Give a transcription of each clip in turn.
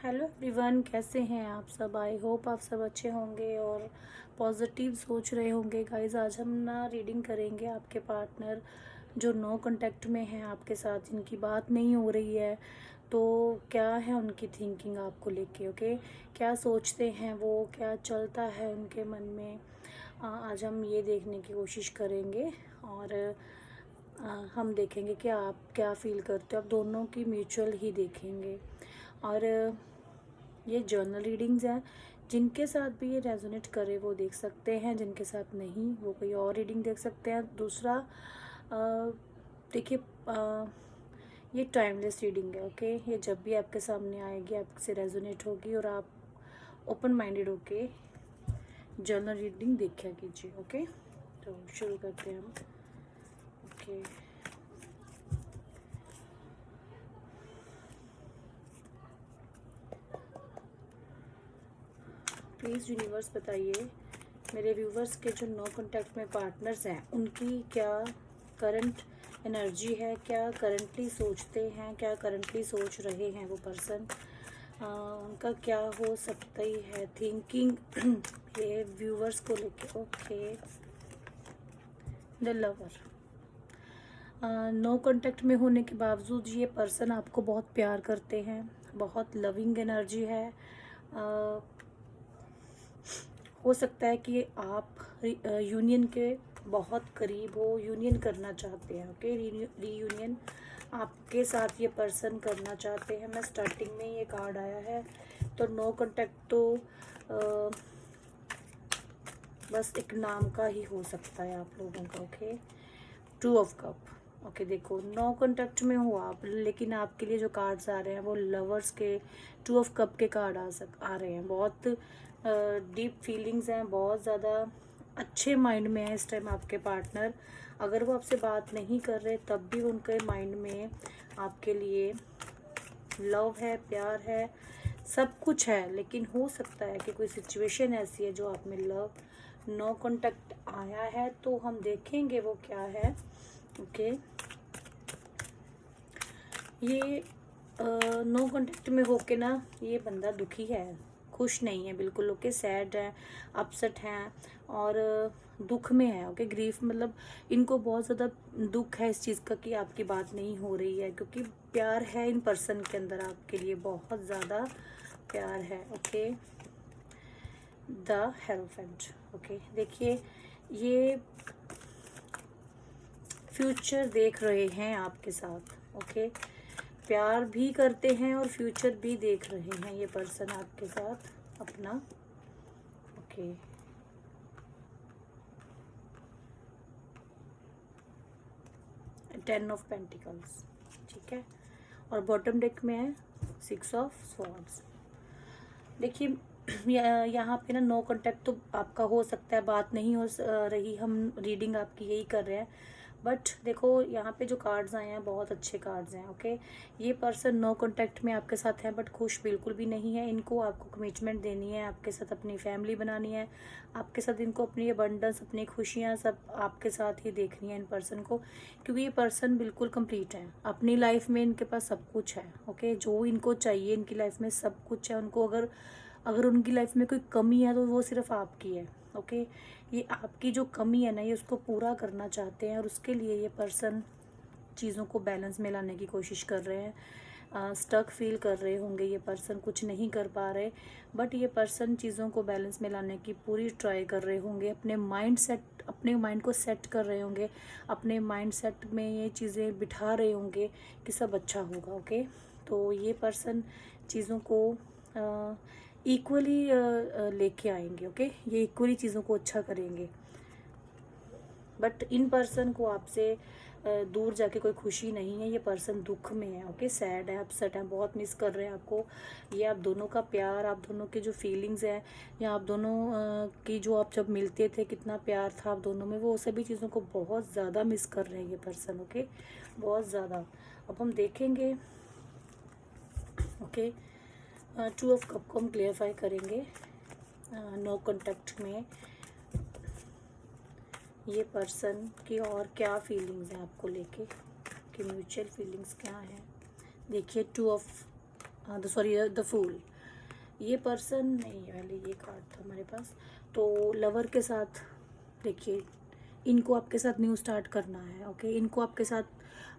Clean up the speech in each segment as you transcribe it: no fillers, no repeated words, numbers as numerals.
Hello everyone, कैसे हैं आप सब। आई होप आप सब अच्छे होंगे और पॉजिटिव सोच रहे होंगे। गाइस, आज हम ना रीडिंग करेंगे आपके पार्टनर जो नो कांटेक्ट में हैं आपके साथ, जिनकी बात नहीं हो रही है। तो क्या है उनकी थिंकिंग आपको लेके, ओके, क्या सोचते हैं वो, क्या चलता है उनके मन में। आज हम ये देखने की कोशिश करेंगे और हम देखेंगे कि आप क्या फील करते हो। आप दोनों की म्यूचुअल ही देखेंगे। और ये जर्नल रीडिंग्स हैं, जिनके साथ भी ये रेजोनेट करे वो देख सकते हैं, जिनके साथ नहीं वो कोई और रीडिंग देख सकते हैं। दूसरा, देखिए, ये टाइमलेस रीडिंग है, ओके। ये जब भी आपके सामने आएगी आपसे रेजोनेट होगी और आप ओपन माइंडेड होके जर्नल रीडिंग देखा कीजिए, ओके। तो शुरू करते हैं हम, ओके। प्लीज़ यूनिवर्स बताइए मेरे व्यूवर्स के जो नो कांटेक्ट में पार्टनर्स हैं उनकी क्या करंट एनर्जी है, क्या करंटली सोचते हैं, क्या करंटली सोच रहे हैं वो पर्सन, उनका क्या हो सकता ही है थिंकिंग ये व्यूवर्स को लेके, okay. The lover, no contact में होने के बावजूद ये पर्सन आपको बहुत प्यार करते हैं, बहुत लविंग एनर्जी है। हो सकता है कि आप यूनियन के बहुत करीब हो, यूनियन करना चाहते हैं, ओके। रीयूनियन आपके साथ ये पर्सन करना चाहते हैं। मैं स्टार्टिंग में ये कार्ड आया है, तो नो कांटेक्ट तो बस एक नाम का ही हो सकता है आप लोगों का, okay. Two of cup, okay. देखो, नो कांटेक्ट में हो आप, लेकिन आपके लिए जो कार्ड्स आ रहे हैं वो लवर्स के, टू ऑफ कप के कार्ड आ रहे हैं। बहुत डीप फीलिंग्स हैं, बहुत ज़्यादा अच्छे माइंड में है इस टाइम आपके पार्टनर। अगर वो आपसे बात नहीं कर रहे तब भी उनके माइंड में आपके लिए लव है, प्यार है, सब कुछ है। लेकिन हो सकता है कि कोई सिचुएशन ऐसी है जो आप में लव नो कांटेक्ट आया है, तो हम देखेंगे वो क्या है, ओके। ये नो कांटेक्ट में होके ना ये बंदा दुखी है, खुश नहीं है बिल्कुल, ओके। सैड है, अपसेट हैं और दुख में है, ओके। ग्रीफ मतलब इनको बहुत ज़्यादा दुख है इस चीज़ का कि आपकी बात नहीं हो रही है, क्योंकि प्यार है इन पर्सन के अंदर आपके लिए, बहुत ज़्यादा प्यार है, ओके। The hierophant, okay. देखिए, ये फ्यूचर देख रहे हैं आपके साथ, ओके। प्यार भी करते हैं और फ्यूचर भी देख रहे हैं ये पर्सन आपके साथ अपना, ओके। टेन ऑफ पेंटिकल्स, ठीक है। और बॉटम डेक में है सिक्स ऑफ स्वॉर्ड्स। देखिए, यहाँ पे ना नो कांटेक्ट तो आपका हो सकता है, बात नहीं हो रही, हम रीडिंग आपकी यही कर रहे हैं। बट देखो, यहाँ पे जो कार्ड्स आए हैं बहुत अच्छे कार्ड्स हैं, ओके। ये पर्सन नो कांटेक्ट में आपके साथ है बट खुश बिल्कुल भी नहीं है। इनको आपको कमिटमेंट देनी है, आपके साथ अपनी फैमिली बनानी है, आपके साथ इनको अपनी अबंडेंस, अपनी खुशियाँ सब आपके साथ ही देखनी है इन पर्सन को, क्योंकि ये पर्सन बिल्कुल कंप्लीट है अपनी लाइफ में। इनके पास सब कुछ है, ओके। जो इनको चाहिए इनकी लाइफ में सब कुछ है। उनको अगर अगर उनकी लाइफ में कोई कमी है तो वो सिर्फ आपकी है, ओके। ये आपकी जो कमी है ना, ये उसको पूरा करना चाहते हैं और उसके लिए ये पर्सन चीज़ों को बैलेंस में लाने की कोशिश कर रहे हैं। स्टक फील कर रहे होंगे ये पर्सन, कुछ नहीं कर पा रहे, बट ये पर्सन चीज़ों को बैलेंस में लाने की पूरी ट्राई कर रहे होंगे। अपने माइंड को सेट कर रहे होंगे, अपने माइंड सेट में ये चीज़ें बिठा रहे होंगे कि सब अच्छा होगा, ओके। तो ये पर्सन चीज़ों को इक्वली लेके आएंगे, ओके। ये इक्वली चीज़ों को अच्छा करेंगे, बट इन पर्सन को आपसे दूर जाके कोई खुशी नहीं है। ये पर्सन दुख में है, ओके। सैड है, अपसेट है, बहुत मिस कर रहे हैं आपको। ये आप दोनों का प्यार, आप दोनों के जो फीलिंग्स हैं, या आप दोनों की जो आप जब मिलते थे कितना प्यार था आप दोनों में, वो सभी चीज़ों को बहुत ज़्यादा मिस कर रहे हैं ये पर्सन, ओके, बहुत ज़्यादा। अब हम देखेंगे, ओके। टू ऑफ कप को हम क्लियरफाई करेंगे। नो कांटेक्ट में ये पर्सन की और क्या फीलिंग्स हैं आपको लेके, कि म्यूचुअल फीलिंग्स क्या हैं। देखिए, टू ऑफ द फूल, ये पर्सन नहीं, पहले ये कार्ड था हमारे पास। तो लवर के साथ देखिए, इनको आपके साथ न्यू स्टार्ट करना है। ओके, इनको आपके साथ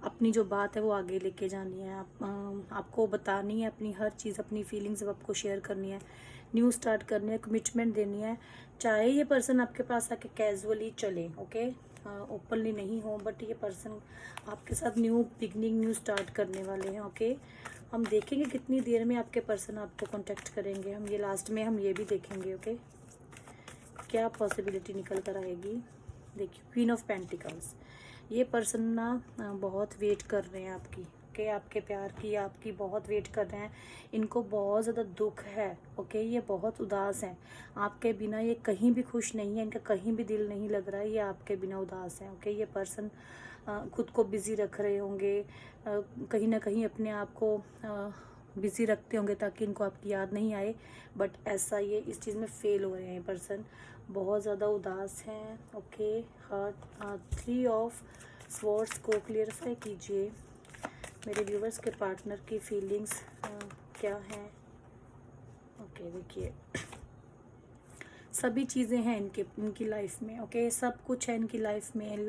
अपनी जो बात है वो आगे लेके जानी है। आपको बतानी है अपनी हर चीज़, अपनी फीलिंग्स सब आपको शेयर करनी है, न्यू स्टार्ट करनी है, कमिटमेंट देनी है। चाहे ये पर्सन आपके पास आके कैजुअली चले, ओके, ओपनली नहीं हो, बट ये पर्सन आपके साथ न्यू बिगनिंग, न्यू स्टार्ट करने वाले हैं। ओके, हम देखेंगे कितनी देर में आपके पर्सन आपको कांटेक्ट करेंगे। हम ये लास्ट में हम ये भी देखेंगे। ओके, क्या पॉसिबिलिटी निकल कर आएगी। देखिए, क्वीन ऑफ पेंटिकल्स, ये पर्सन ना बहुत वेट कर रहे हैं आपकी, ओके, आपके प्यार की, आपकी बहुत वेट कर रहे हैं। इनको बहुत ज़्यादा दुख है। ओके, ये बहुत उदास हैं आपके बिना। ये कहीं भी खुश नहीं है, इनका कहीं भी दिल नहीं लग रहा है, ये आपके बिना उदास हैं। ओके, ये पर्सन खुद को बिज़ी रख रहे होंगे, कहीं ना कहीं अपने आप को बिज़ी रखते होंगे ताकि इनको आपकी याद नहीं आए, बट ऐसा ये इस चीज़ में फेल हो रहे हैं। पर्सन बहुत ज़्यादा उदास हैं। ओके, हार्ट, 3 ऑफ स्वॉर्ड्स को क्लियरिफाई कीजिए। मेरे व्यूवर्स के पार्टनर की फीलिंग्स क्या हैं। ओके, देखिए, सभी चीज़ें हैं इनकी लाइफ में। ओके, सब कुछ है इनकी लाइफ में।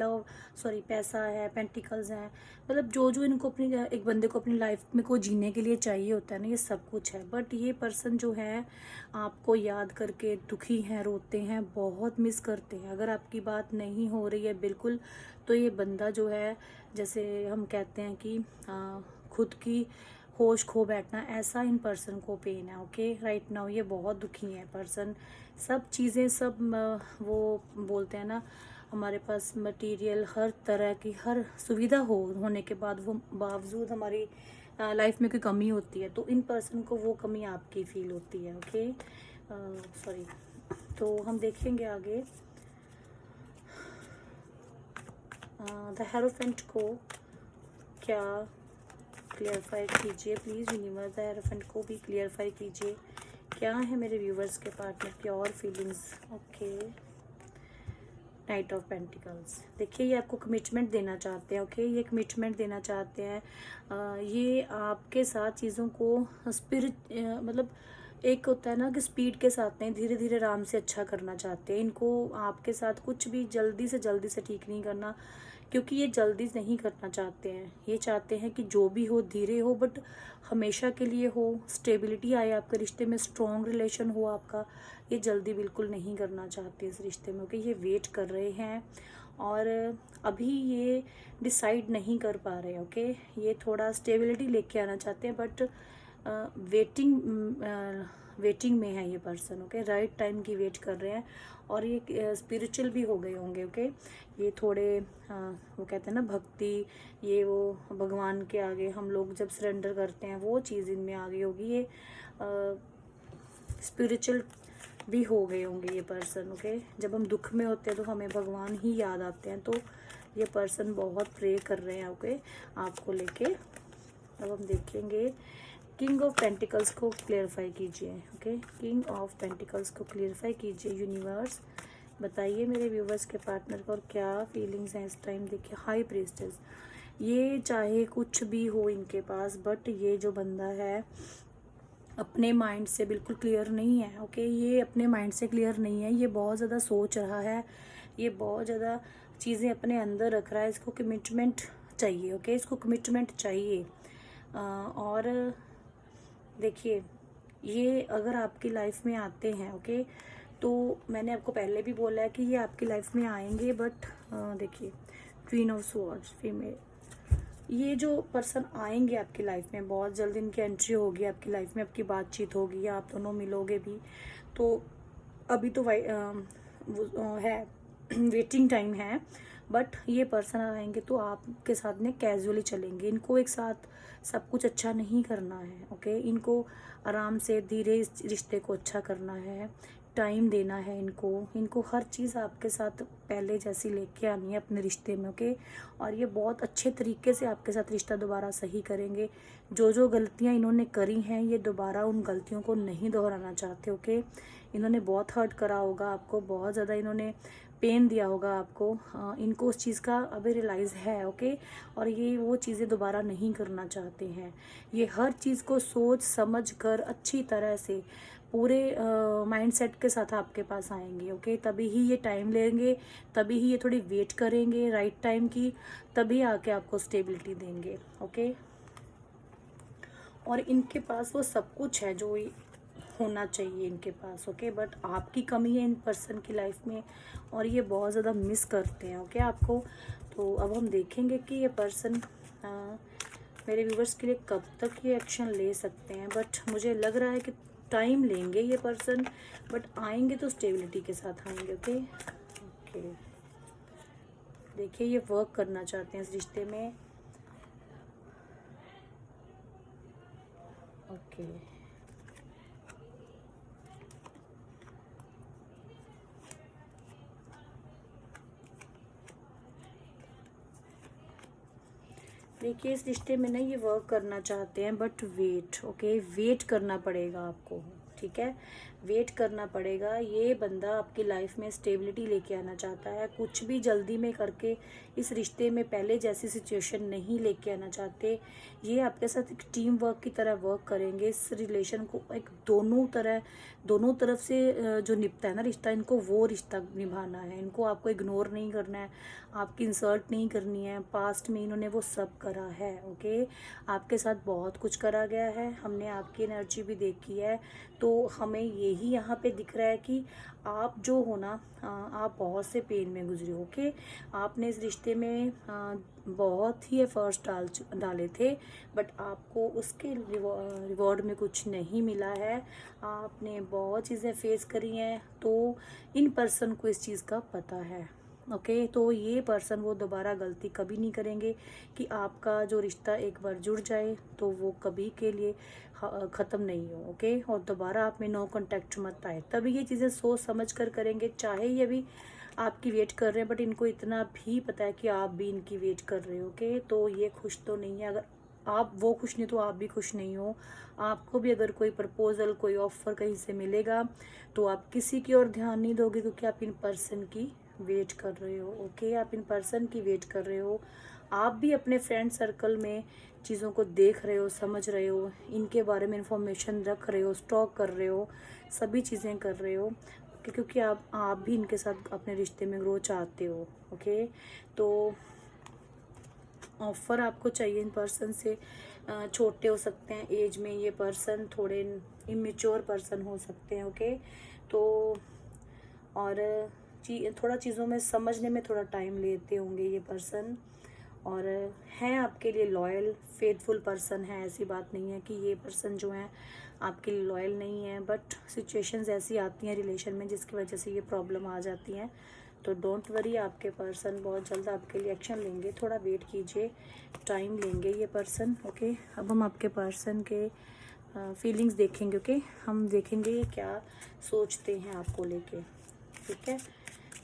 पैसा है, पेंटिकल्स हैं, मतलब जो जो इनको अपनी, एक बंदे को अपनी लाइफ में को जीने के लिए चाहिए होता है ना, ये सब कुछ है। बट ये पर्सन जो है आपको याद करके दुखी हैं, रोते हैं, बहुत मिस करते हैं। अगर आपकी बात नहीं हो रही है बिल्कुल, तो ये बंदा जो है, जैसे हम कहते हैं कि खुद की होश खो बैठना, ऐसा इन पर्सन को पेन है। ओके, राइट नाउ ये बहुत दुखी है पर्सन। सब चीज़ें, सब वो बोलते हैं ना, हमारे पास मटेरियल, हर तरह की हर सुविधा होने के बाद वो बावजूद हमारी लाइफ में कोई कमी होती है, तो इन पर्सन को वो कमी आपकी फील होती है। Okay, sorry. तो हम देखेंगे आगे। द हेरोफेंट को क्या क्लियरफाई कीजिए प्लीज़ यूनिवर्स। द हेरोफेंट को भी क्लियरफाई कीजिए, क्या है मेरे व्यूवर्स के पार्टनर की और feelings. Okay, night of pentacles, देखिए, ये आपको कमिटमेंट देना चाहते हैं। ओके, ये कमिटमेंट देना चाहते हैं। ये आपके साथ चीज़ों को मतलब एक होता है ना कि स्पीड के साथ नहीं, धीरे धीरे आराम से अच्छा करना चाहते हैं। इनको आपके साथ कुछ भी जल्दी से ठीक नहीं करना, क्योंकि ये जल्दी नहीं करना चाहते हैं। ये चाहते हैं कि जो भी हो धीरे हो, बट हमेशा के लिए हो, स्टेबिलिटी आए आपके रिश्ते में, स्ट्रॉन्ग रिलेशन हो आपका। ये जल्दी बिल्कुल नहीं करना चाहते इस रिश्ते में। ओके, ये वेट कर रहे हैं और अभी ये डिसाइड नहीं कर पा रहे। ओके, ये थोड़ा स्टेबिलिटी लेके आना चाहते हैं, बट वेटिंग में है ये पर्सन। ओके, राइट टाइम की वेट कर रहे हैं, और ये स्पिरिचुअल भी हो गए होंगे। ओके, ये थोड़े वो कहते हैं ना भक्ति, ये वो भगवान के आगे हम लोग जब सरेंडर करते हैं, वो चीज़ इनमें आ गई होगी। ये स्पिरिचुअल भी हो गए होंगे ये पर्सन। ओके, जब हम दुख में होते हैं तो हमें भगवान ही याद आते हैं, तो ये पर्सन बहुत प्रे कर रहे हैं। ओके, आपको लेके। अब हम देखेंगे किंग ऑफ पेंटिकल्स को क्लियरफाई कीजिए। ओके, किंग ऑफ पेंटिकल्स को क्लियरफाई कीजिए यूनिवर्स। बताइए मेरे व्यूवर्स के पार्टनर को और क्या फीलिंग्स हैं इस टाइम। देखिए, हाई प्रीस्टेस, ये चाहे कुछ भी हो इनके पास, बट ये जो बंदा है अपने माइंड से बिल्कुल क्लियर नहीं है। ओके, ये अपने माइंड से क्लियर नहीं है, ये बहुत ज़्यादा सोच रहा है, ये बहुत ज़्यादा चीज़ें अपने अंदर रख रहा है। इसको कमिटमेंट चाहिए। ओके, इसको कमिटमेंट चाहिए। और देखिए, ये अगर आपकी लाइफ में आते हैं, ओके, तो मैंने आपको पहले भी बोला है कि ये आपकी लाइफ में आएंगे, बट देखिए, क्वीन ऑफ स्वॉर्ड्स फीमेल, ये जो पर्सन आएंगे आपकी लाइफ में, बहुत जल्द इनकी एंट्री होगी आपकी लाइफ में, आपकी बातचीत होगी, आप दोनों मिलोगे भी। तो अभी तो है वेटिंग टाइम है, बट ये पर्सन आएंगे तो आपके साथ में कैजुअली चलेंगे। इनको एक साथ सब कुछ अच्छा नहीं करना है। ओके, इनको आराम से धीरे इस रिश्ते को अच्छा करना है, टाइम देना है इनको हर चीज़ आपके साथ पहले जैसी लेके आनी है अपने रिश्ते में। ओके, और ये बहुत अच्छे तरीके से आपके साथ रिश्ता दोबारा सही करेंगे। जो जो गलतियां इन्होंने करी हैं, ये दोबारा उन गलतियों को नहीं दोहराना चाहते। ओके, इन्होंने बहुत हर्ट करा होगा आपको, बहुत ज़्यादा इन्होंने पेन दिया होगा आपको, इनको उस चीज़ का अभी रियलाइज़ है, ओके। और ये वो चीज़ें दोबारा नहीं करना चाहते हैं। ये हर चीज़ को सोच समझ कर अच्छी तरह से पूरे माइंडसेट के साथ आपके पास आएंगे, ओके। तभी ही ये टाइम लेंगे, तभी ही ये थोड़ी वेट करेंगे राइट टाइम की, तभी आके आपको स्टेबिलिटी देंगे, ओके। और इनके पास वो सब कुछ है जो होना चाहिए इनके पास, ओके। बट आपकी कमी है इन पर्सन की लाइफ में, और ये बहुत ज़्यादा मिस करते हैं, ओके, आपको। तो अब हम देखेंगे कि ये पर्सन मेरे व्यूवर्स के लिए कब तक ये एक्शन ले सकते हैं। बट मुझे लग रहा है कि टाइम लेंगे ये पर्सन, बट आएंगे तो स्टेबिलिटी के साथ आएंगे, ओके। ओके, देखिए ये वर्क करना चाहते हैं इस रिश्ते में, ओके। देखिए इस रिश्ते में ना ये वर्क करना चाहते हैं, बट वेट, ओके, वेट करना पड़ेगा आपको, ठीक है। वेट करना पड़ेगा। ये बंदा आपकी लाइफ में स्टेबिलिटी लेके आना चाहता है, कुछ भी जल्दी में करके इस रिश्ते में पहले जैसी सिचुएशन नहीं लेके आना चाहते। ये आपके साथ एक टीम वर्क की तरह वर्क करेंगे। इस रिलेशन को एक दोनों तरफ से जो निपटा है ना रिश्ता, इनको वो रिश्ता निभाना है। इनको आपको इग्नोर नहीं करना है, आपकी इंसल्ट नहीं करनी है। पास्ट में इन्होंने वो सब करा है, ओके। आपके साथ बहुत कुछ करा गया है, हमने आपकी एनर्जी भी देखी है। तो हमें यही यहाँ पे दिख रहा है कि आप जो हो ना, आप बहुत से पेन में गुजरे, ओके। आपने इस रिश्ते में बहुत ही एफर्ट्स डाले थे, बट आपको उसके रिवॉर्ड में कुछ नहीं मिला है। आपने बहुत चीज़ें फेस करी हैं, तो इन पर्सन को इस चीज़ का पता है, ओके। तो ये पर्सन वो दोबारा गलती कभी नहीं करेंगे कि आपका जो रिश्ता एक बार जुड़ जाए तो वो कभी के लिए ख़त्म नहीं हो, ओके। और दोबारा आप में नो कांटेक्ट मत आए, तभी ये चीज़ें सोच समझ कर करेंगे। चाहे ये भी आपकी वेट कर रहे हैं, बट इनको इतना भी पता है कि आप भी इनकी वेट कर रहे हो, ओके। तो ये खुश तो नहीं है। अगर आप वो खुश नहीं तो आप भी खुश नहीं हो। आपको भी अगर कोई प्रपोजल, कोई ऑफर कहीं से मिलेगा तो आप किसी की ओर ध्यान नहीं दोगे, क्योंकि आप इन पर्सन की वेट कर रहे हो, ओके। आप इन पर्सन की वेट कर रहे हो। आप भी अपने फ्रेंड सर्कल में चीज़ों को देख रहे हो, समझ रहे हो, इनके बारे में इंफॉर्मेशन रख रहे हो, स्टॉक कर रहे हो, सभी चीज़ें कर रहे हो, क्योंकि आप भी इनके साथ अपने रिश्ते में ग्रो चाहते हो, ओके। तो ऑफ़र आपको चाहिए इन पर्सन से। छोटे हो सकते हैं एज में ये पर्सन, थोड़े इमेच्योर पर्सन हो सकते हैं, ओके। तो और थोड़ा चीज़ों में समझने में थोड़ा टाइम लेते होंगे ये पर्सन, और हैं आपके लिए लॉयल, फेथफुल पर्सन है। ऐसी बात नहीं है कि ये पर्सन जो है आपके लिए लॉयल नहीं है, बट सिचुएशंस ऐसी आती हैं रिलेशन में जिसकी वजह से ये प्रॉब्लम आ जाती हैं। तो डोंट वरी, आपके पर्सन बहुत जल्द आपके लिए एक्शन लेंगे। थोड़ा वेट कीजिए, टाइम लेंगे ये पर्सन, ओके। अब हम आपके पर्सन के फीलिंग्स देखेंगे, ओके। हम देखेंगे ये क्या सोचते हैं आपको लेके, ठीक है।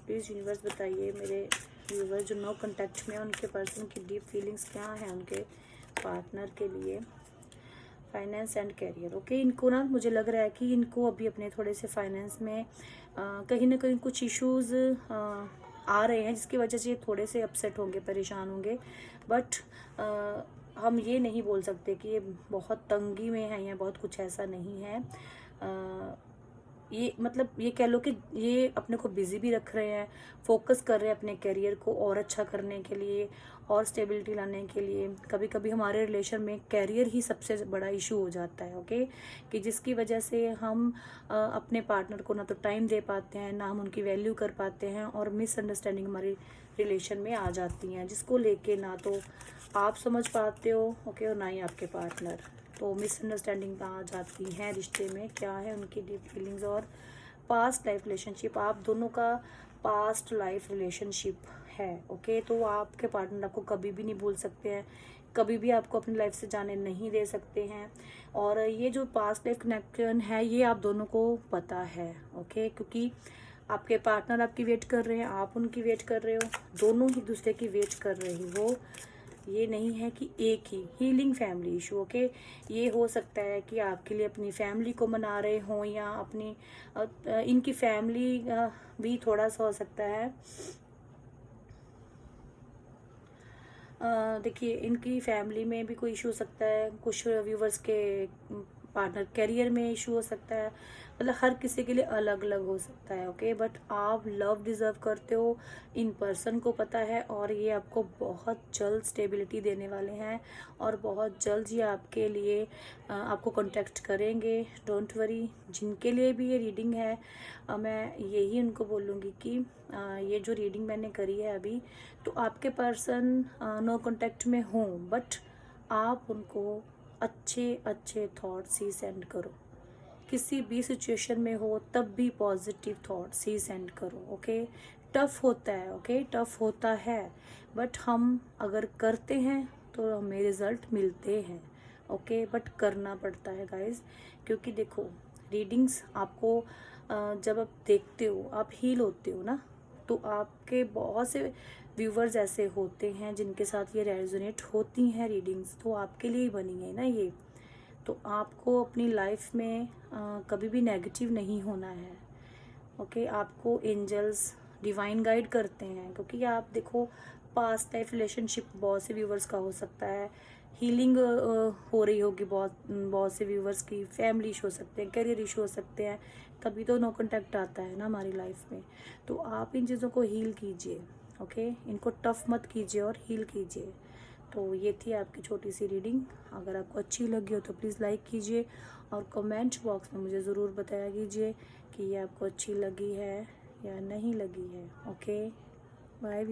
प्लीज़ यूनिवर्स बताइए मेरे व्यूवर जो नो कांटेक्ट में, उनके पर्सन की डीप फीलिंग्स क्या हैं उनके पार्टनर के लिए। Finance and career, okay. इनको ना मुझे लग रहा है कि इनको अभी अपने थोड़े से फाइनेंस में कहीं ना कहीं कुछ इश्यूज आ रहे हैं, जिसकी वजह से ये थोड़े से अपसेट होंगे, परेशान होंगे। बट हम ये नहीं बोल सकते कि ये बहुत तंगी में है या बहुत कुछ ऐसा नहीं है। ये मतलब ये कह लो कि ये अपने को बिजी भी रख रहे हैं, फोकस कर रहे हैं अपने करियर को और अच्छा करने के लिए और स्टेबिलिटी लाने के लिए। कभी कभी हमारे रिलेशन में करियर ही सबसे बड़ा इशू हो जाता है, ओके, कि जिसकी वजह से हम अपने पार्टनर को ना तो टाइम दे पाते हैं, ना हम उनकी वैल्यू कर पाते हैं, और मिसअंडरस्टैंडिंग हमारी रिलेशन में आ जाती हैं, जिसको लेके ना तो आप समझ पाते हो, ओके, और ना ही आपके पार्टनर। तो मिसअंडरस्टैंडिंग आ जाती हैं रिश्ते में। क्या है उनकी डीप फीलिंग्स और पास्ट लाइफ रिलेशनशिप, आप दोनों का पास्ट लाइफ रिलेशनशिप है, ओके। तो आपके पार्टनर आपको कभी भी नहीं भूल सकते हैं, कभी भी आपको अपनी लाइफ से जाने नहीं दे सकते हैं। और ये जो पास्ट लाइफ कनेक्शन है ये आप दोनों को पता है, ओके, क्योंकि आपके पार्टनर आपकी वेट कर रहे हैं, आप उनकी वेट कर रहे हो, दोनों ही दूसरे की वेट कर रहे हो। ये नहीं है कि एक ही हीलिंग फैमिली इशू। ओके, ये हो सकता है कि आपके लिए अपनी फैमिली को मना रहे हों, या अपनी इनकी फैमिली भी थोड़ा सा हो सकता है। देखिए, इनकी फैमिली में भी कोई इशू हो सकता है, कुछ व्यूवर्स के पार्टनर करियर में इशू हो सकता है, मतलब हर किसी के लिए अलग अलग हो सकता है। ओके, बट आप लव डिज़र्व करते हो, इन पर्सन को पता है, और ये आपको बहुत जल्द स्टेबिलिटी देने वाले हैं, और बहुत जल्द ये आपके लिए आपको कांटेक्ट करेंगे। Don't worry. जिनके लिए भी ये रीडिंग है, मैं यही उनको बोलूँगी कि ये जो रीडिंग मैंने करी है अभी, तो आपके पर्सन नो कांटेक्ट में हों, बट आप उनको अच्छे अच्छे थॉट्स ही सेंड करो। किसी भी सिचुएशन में हो तब भी पॉजिटिव थॉट्स ही सेंड करो। ओके, टफ होता है, ओके टफ होता है, बट हम अगर करते हैं तो हमें रिजल्ट मिलते हैं। ओके, बट करना पड़ता है गाइज, क्योंकि देखो, रीडिंग्स आपको जब आप देखते हो, आप हील होते हो ना, तो आपके बहुत से व्यूवर्स ऐसे होते हैं जिनके साथ ये रेजोनेट होती हैं रीडिंग्स, तो आपके लिए ही बनी है ना ये। तो आपको अपनी लाइफ में कभी भी नेगेटिव नहीं होना है। ओके, आपको एंजल्स डिवाइन गाइड करते हैं, क्योंकि आप देखो, पास्ट लाइफ रिलेशनशिप बहुत से व्यूवर्स का हो सकता है, हीलिंग हो रही होगी बहुत बहुत से व्यूवर्स की, फैमिली इशू हो सकते हैं, करियर इशू हो सकते हैं, तभी तो नो कांटेक्ट आता है ना हमारी लाइफ में। तो आप इन चीज़ों को हील कीजिए। ओके, इनको टफ मत कीजिए और हील कीजिए। तो ये थी आपकी छोटी सी रीडिंग। अगर आपको अच्छी लगी हो तो प्लीज़ लाइक कीजिए, और कमेंट बॉक्स में मुझे ज़रूर बताया कीजिए कि ये आपको अच्छी लगी है या नहीं लगी है। Okay, bye.